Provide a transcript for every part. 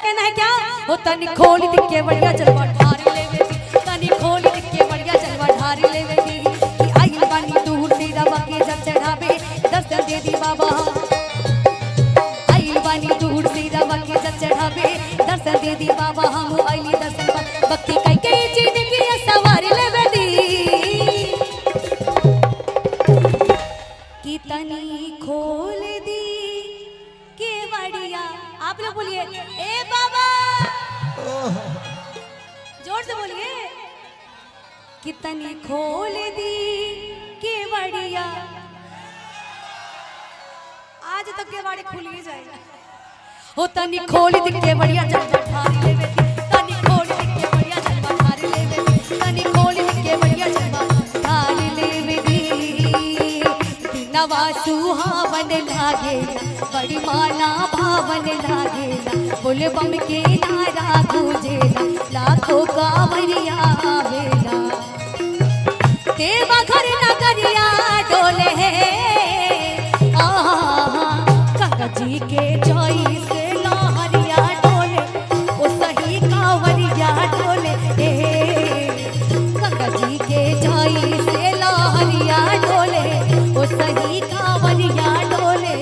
कहना है क्या हो तनी खोल दिखे बढ़िया चलवा ढारी ले बेटी तनी खोल दिखे बढ़िया चलवा ढारी ले बेटी कि आई बानी दूर से रवा के जब चढ़ावे दर्शन दे दी बाबा आई बानी दूर से रवा के जब चढ़ावे दर्शन दे दी बाबा हम आईली दर्शन भक्ति कई कई चीज की सवारी ले बेटी कि तनी खोल दी के बढ़िया आप लोग बोलिए ए बाबा जोर से बोलिए कितनी खोल दी के बढ़िया आज तक के बाड़े खुल ही जाएगा हो तनी खोल दी के बढ़िया चल ठारी ले बेटी तनी खोल दी के बढ़िया चल ठारी ले बेटी तनी खोल दी के बढ़िया चल ठारी ले बेटी नवा सुहावन लागे बड़ी माला भावन लागेला बोले बम के नारा गूंजेला लाखों कांवरिया आवेला देवा घर नगरिया डोले गंगा जी के जय से लहरिया डोले ओ सही कांवरिया डोले गंगा जी के जय से लहरिया डोले ओ सही कांवरिया डोले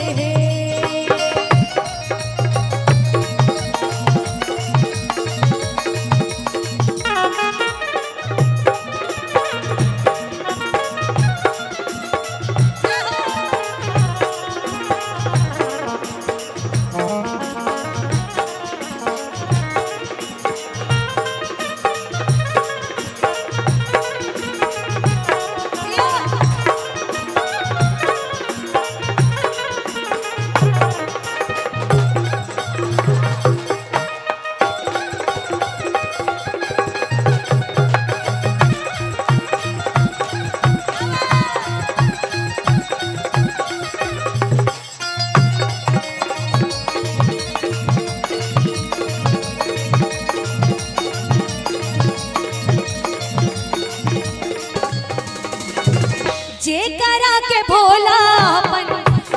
जे करा के भोलापन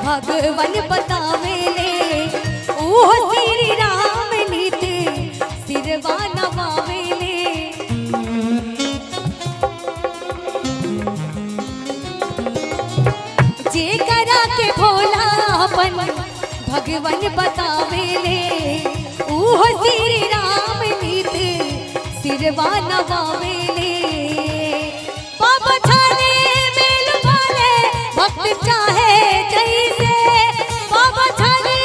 भगवन बतावेले ओह श्री राम नीत सिरवा नवावेले जे करा के भोलापन भगवन बतावेले ओह श्री राम नीत सिरवा नवावेले बाबा भक्त चाहे जैसे बाबा छाने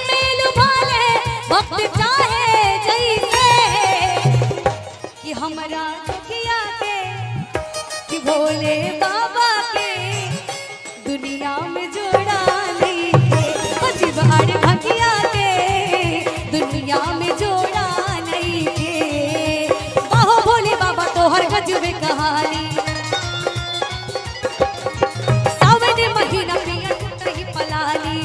मेल भाले भक्त चाहे जैसे कि हमरा दुखिया के कि भोले बाबा के दुनिया में जोड़ा नहीं के जीवाड़ भगिया के दुनिया में जोड़ा नहीं के बाहो भोले बाबा तो हर गजबे कहानी महीना पिया नहीं पलाली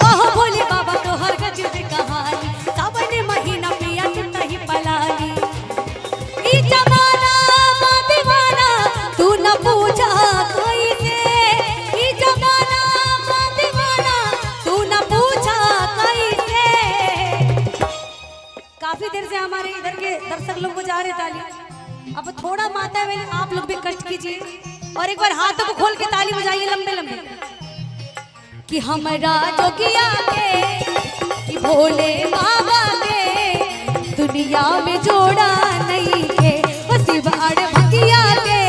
ओह भोले बाबा तो हर गजब कहानी सावन महीना पिया नहीं पलाली ई जमाना मा दीवाना तू न पूछा कोई से ई जमाना मा दीवाना तू न पूछा कोई से काफी देर से हमारे इधर के दर्शक लोग बजा रहे ताली अब थोड़ा माता वेले आप लोग भी कष्ट कीजिए और एक बार हाथों को खोल के ताली बजाइए लंबे लंबे कि हमरा जोगिया के कि भोले बाबा के दुनिया में जोड़ा नहीं के शिवाड़ भगिया के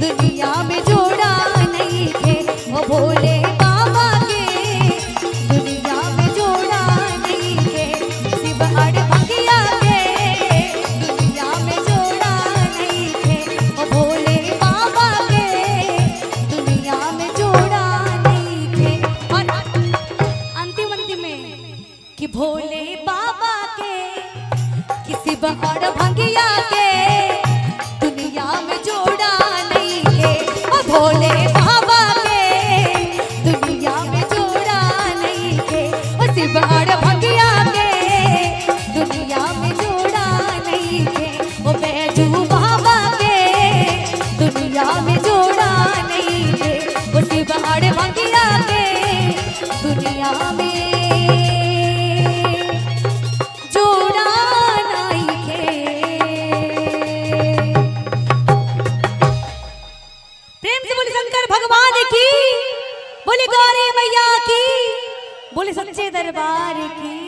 दुनिया में जोड़ा नहीं के वो भोले बाबा के दुनिया में जोड़ा नहीं के शिवाड़ भगिया के दुनिया में जोड़ा नहीं के वो भोले दुनिया में जोड़ा नहीं थे और अंतिम में कि भोले बाबा के किसी बहार भंगिया के दुनिया में जोड़ा नहीं थे और भोले बाबा के दुनिया में जोड़ा नहीं थे और किसी बहार भंगिया के दुनिया में जोड़ा नहीं थे वो बैजू बाबा के दुनिया में जोड़ा नहीं थे वो शिवाड़ भंगिया के दुनिया में शंकर भगवान की, बोले गौरी मैया की, बोले सच्चे दरबार की।